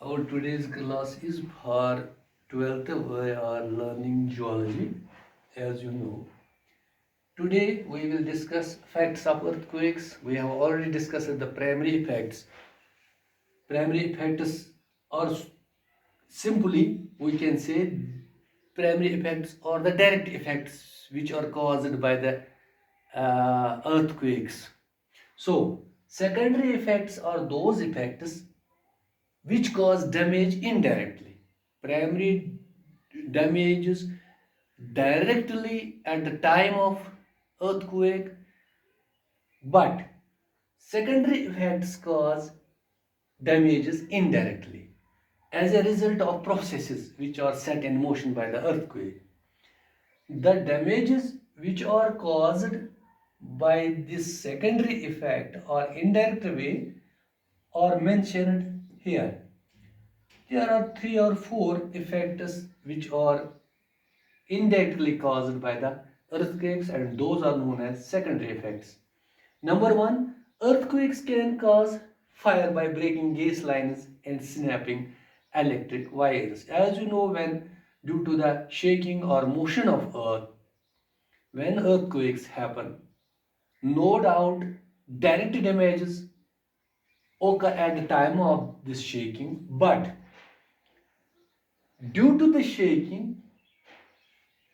Our today's class is for 12th. We are learning geology, as you know. Today we will discuss facts of earthquakes. We have already discussed the primary effects. Primary effects are simply we can say primary effects or the direct effects which are caused by the earthquakes. So secondary effects are those effects which cause damage indirectly. Primary damages directly at the time of earthquake, but secondary effects cause damages indirectly as a result of processes which are set in motion by the earthquake. The damages which are caused by this secondary effect or indirect way are mentioned here. There are three or four effects which are indirectly caused by the earthquakes, and those are known as secondary effects. Number one, earthquakes can cause fire by breaking gas lines and snapping electric wires. As you know, when due to the shaking or motion of earth, when earthquakes happen, no doubt direct damages occur at the time of this shaking, but due to the shaking,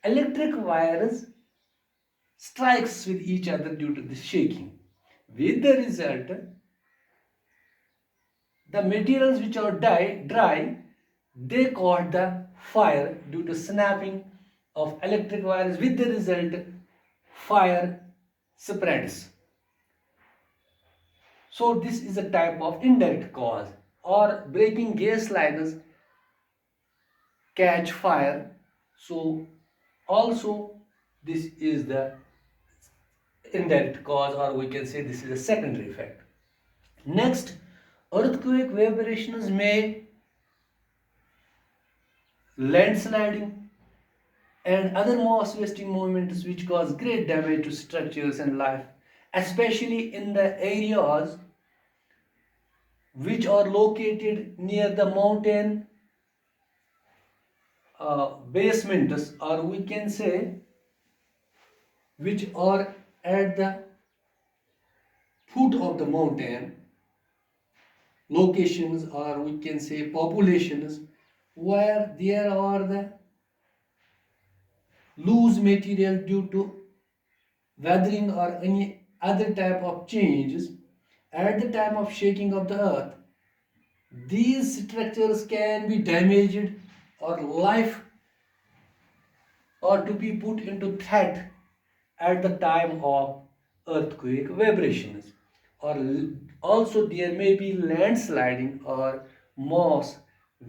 electric wires strikes with each other due to the shaking. With the result, the materials which are dry, they caught the fire due to snapping of electric wires. With the result, fire spreads. So this is a type of indirect cause. Or breaking gas lines catch fire. So also this is the indirect cause, or we can say this is a secondary effect. Next, earthquake vibrations may landsliding and other mass wasting movements which cause great damage to structures and life, especially in the areas which are located near the mountain basements, or we can say which are at the foot of the mountain locations, or we can say populations where there are the loose material due to weathering or any other type of changes at the time of shaking of the earth. These structures can be damaged or life or to be put into threat at the time of earthquake vibrations, or also there may be landsliding or mass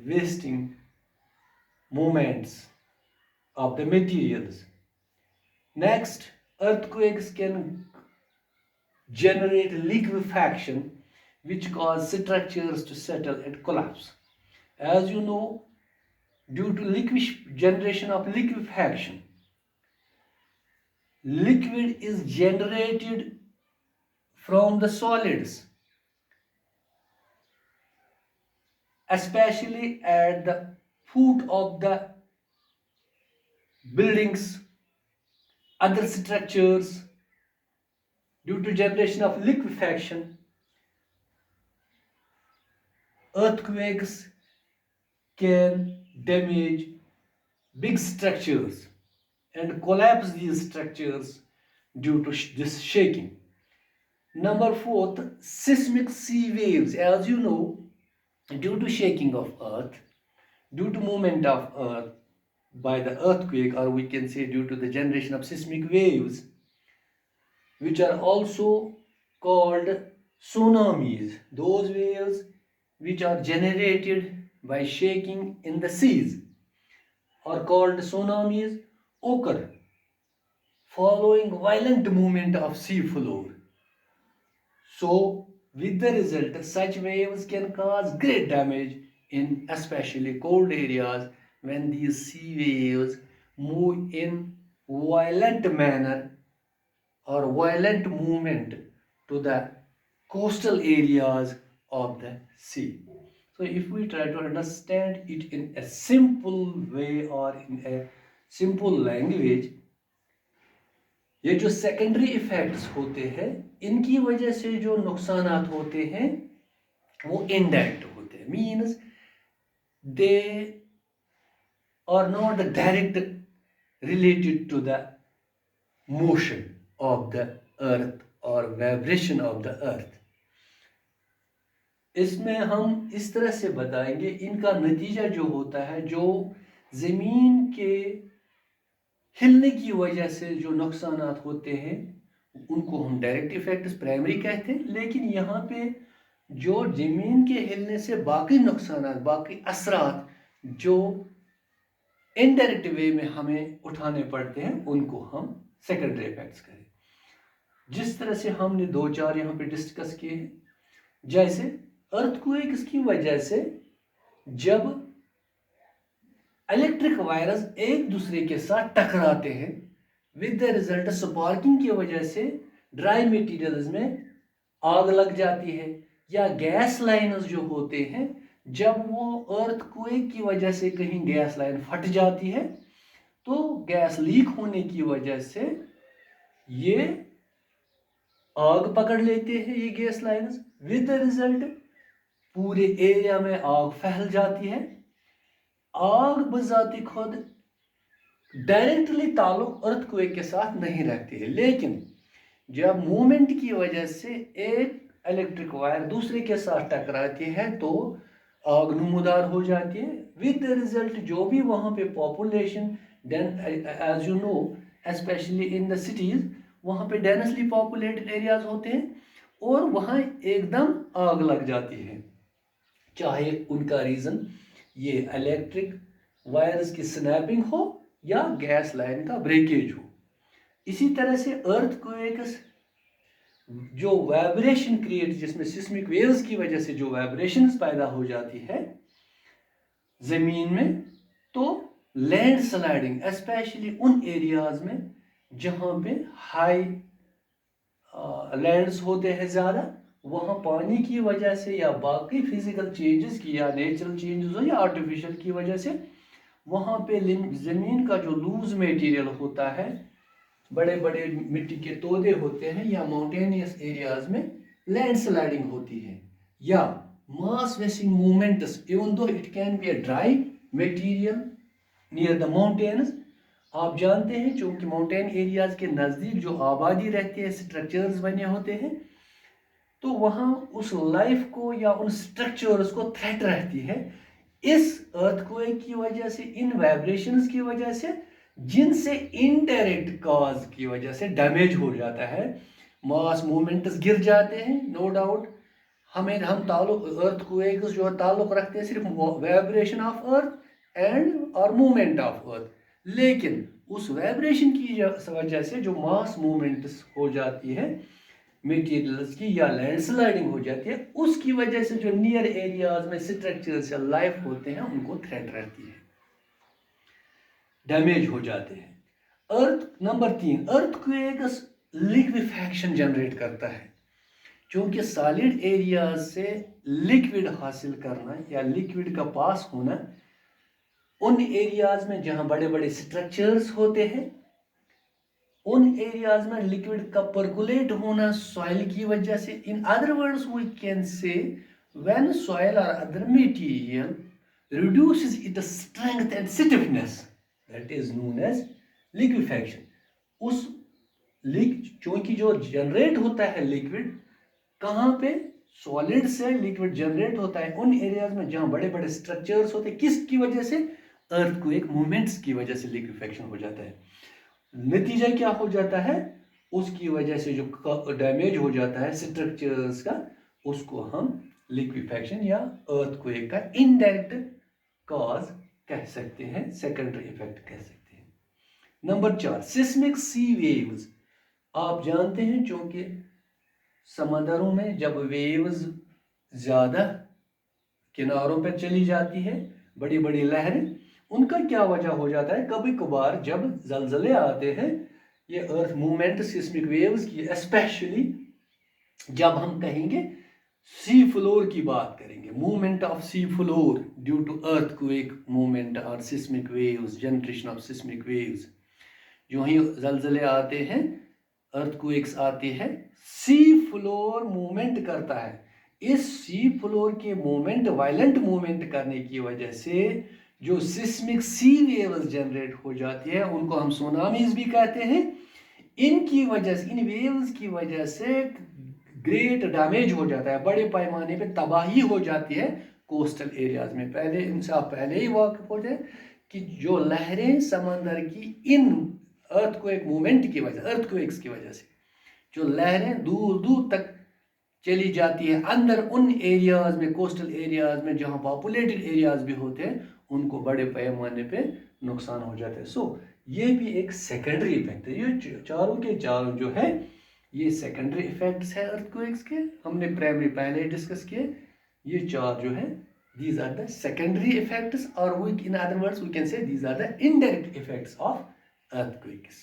wasting movements of the materials. Next, earthquakes can generate liquefaction which cause structures to settle and collapse. As you know, due to generation of liquefaction, liquid is generated from the solids, especially at the foot of the buildings, other structures. Due to generation of liquefaction, earthquakes can damage big structures and collapse these structures due to this shaking. Number fourth, seismic sea waves. As you know, due to shaking of earth, due to movement of earth by the earthquake, or we can say due to the generation of seismic waves, which are also called tsunamis, those waves which are generated by shaking in the seas are called tsunamis, occur following violent movement of sea floor. So, with the result, such waves can cause great damage in especially cold areas when these sea waves move in violent manner or violent movement to the coastal areas of the sea. So if we try to understand it in a simple way or in a simple language, ये जो secondary effects होते हैं इनकी वजह से जो नुकसानात होते हैं वो इनडायरेक्ट होते हैं, means they are not direct related to the motion of the earth और वाइब्रेशन ऑफ द अर्थ। इसमें हम इस तरह से बताएंगे, इनका नतीजा जो होता है, जो ज़मीन के हिलने की वजह से जो नुकसानात होते हैं उनको हम डायरेक्ट इफेक्ट्स प्राइमरी कहते हैं, लेकिन यहाँ पे जो ज़मीन के हिलने से बाकी नुकसानात, बाकी असरात जो इनडायरेक्ट वे में हमें उठाने पड़ते हैं उनको हम सेकेंडरी इफेक्ट्स करें। जिस तरह से हमने 2-4 यहाँ पे डिस्कस किए हैं, जैसे अर्थक्वेक्स की वजह से जब इलेक्ट्रिक वायर्स एक दूसरे के साथ टकराते हैं, विद द रिजल्ट स्पार्किंग की वजह से ड्राई मटेरियल्स में आग लग जाती है, या गैस लाइन्स जो होते हैं जब वो अर्थक्वेक की वजह से कहीं गैस लाइन फट जाती है तो गैस लीक होने की वजह से ये आग पकड़ लेते हैं, ये gas lines, with the result पूरे एरिया में आग फैल जाती है। आग बजाती खुद डायरेक्टली ताल्लुक अर्थक्वेक के साथ नहीं रखती है, लेकिन जब मूवमेंट की वजह से एक इलेक्ट्रिक वायर दूसरे के साथ टकराती है तो आग नमूदार हो जाती है, विद द रिजल्ट जो भी वहाँ पे population, as you know specially in the cities, वहाँ पे डेंसली पॉपुलेटेड एरियाज होते हैं और वहाँ एकदम आग लग जाती है, चाहे उनका रीज़न ये इलेक्ट्रिक वायर्स की स्नैपिंग हो या गैस लाइन का ब्रेकेज हो। इसी तरह से अर्थक्वेक्स जो वाइब्रेशन क्रिएट, जिसमें सिस्मिक वेव्स की वजह से जो वाइब्रेशंस पैदा हो जाती है ज़मीन में, तो लैंड स्लाइडिंग स्पेशली उन एरियाज में जहाँ पे हाई लैंड्स होते हैं ज़्यादा, वहाँ पानी की वजह से या बाकी फिजिकल चेंजेस की या नेचुरल चेंजेस हो या आर्टिफिशियल की वजह से वहाँ पे ज़मीन का जो लूज मटेरियल होता है, बड़े बड़े मिट्टी के तोदे होते हैं या माउंटेनियस एरियाज में लैंडस्लाइडिंग होती है, या mass wasting movements, even though it can be a dry material near the mountains. आप जानते हैं चूँकि माउंटेन एरियाज के नज़दीक जो आबादी रहती है, स्ट्रक्चर्स बने होते हैं, तो वहाँ उस लाइफ को या उन स्ट्रक्चर्स को थ्रेट रहती है इस अर्थक्वेक की वजह से, इन वाइब्रेशंस की वजह से, जिनसे इनडायरेक्ट कॉज की वजह से डैमेज हो जाता है, मास मूवमेंट्स गिर जाते हैं। नो डाउट हम ताल्लुक अर्थक्वेक्स जो ताल्लुक रखते हैं सिर्फ वाइब्रेशन ऑफ अर्थ एंड और मूवमेंट ऑफ अर्थ, लेकिन उस वाइब्रेशन की वजह से जो मास मूवमेंट्स हो जाती है मटेरियल्स की या लैंडस्लाइडिंग हो जाती है, उसकी वजह से जो नियर एरियाज में स्ट्रक्चर्स या लाइफ होते हैं उनको थ्रेट रहती है, डैमेज हो जाते हैं। नंबर 3, अर्थक्वेक्स लिक्विफैक्शन जनरेट करता है, क्योंकि सॉलिड एरियाज से लिक्विड हासिल करना या लिक्विड का पास होना उन एरियाज में जहां बड़े बड़े स्ट्रक्चर्स होते हैं, उन एरियाज में लिक्विड का परकुलेट होना सॉइल की वजह से। In other words we can say when soil और other material reduces its strength and stiffness, that is known as liquefaction। उस चूंकि जो जनरेट होता है लिक्विड कहाँ पे, सॉलिड से लिक्विड जनरेट होता है उन एरियाज में जहां बड़े बड़े स्ट्रक्चर्स होते हैं, किसकी वजह से, अर्थक्वेक मूवमेंट्स की वजह से लिक्विफेक्शन हो जाता है। नतीजा क्या हो जाता है, उसकी वजह से जो डैमेज हो जाता है स्ट्रक्चर्स का, उसको हम लिक्विफेक्शन या अर्थक्वेक का इनडायरेक्ट कॉज कह सकते हैं, सेकेंडरी इफेक्ट कह सकते हैं। नंबर 4, सिस्मिक सी वेव्स। आप जानते हैं क्योंकि समंदरों में जब वेव्स ज़्यादा किनारों पर चली जाती है, बड़ी बड़ी लहरें, उनका क्या वजह हो जाता है, कभी कभार जब जलजले आते हैं, ये अर्थ मूवमेंट सिस्मिक वेव्स की, स्पेशली जब हम कहेंगे सी फ्लोर की बात करेंगे, movement of sea floor due to earthquake movement और seismic waves, generation of seismic waves. जो ही जलजले आते हैं, अर्थक्वेक्स आते हैं, सी फ्लोर मूवमेंट करता है। इस सी फ्लोर के मूवमेंट, वायलेंट मूवमेंट करने की वजह से जो सिस्मिक सी वेव्स जनरेट हो जाती है, उनको हम सुनामीज भी कहते हैं। इनकी वजह से, इन वेव्स की वजह से ग्रेट डैमेज हो जाता है, बड़े पैमाने पे तबाही हो जाती है कोस्टल एरियाज में। पहले इनसे आप पहले ही वाकिफ हो जाए कि जो लहरें समंदर की इन अर्थक्वेक मूवमेंट की वजह, अर्थक्वेक्स की वजह से जो लहरें दूर दूर तक चली जाती है, अंदर उन एरियाज में, कोस्टल एरियाज में जहां पॉपुलेटेड एरियाज भी होते हैं, उनको बड़े पैमाने पे नुकसान हो जाता है। सो ये भी एक सेकेंडरी इफेक्ट है। ये चारों के चारों जो है, ये सेकेंडरी इफेक्ट्स है अर्थक्वेक्स के। हमने प्राइमरी पहले डिस्कस किए। ये चार जो है, these are the secondary effects, or we, in other words we can say these are the indirect effects of earthquakes.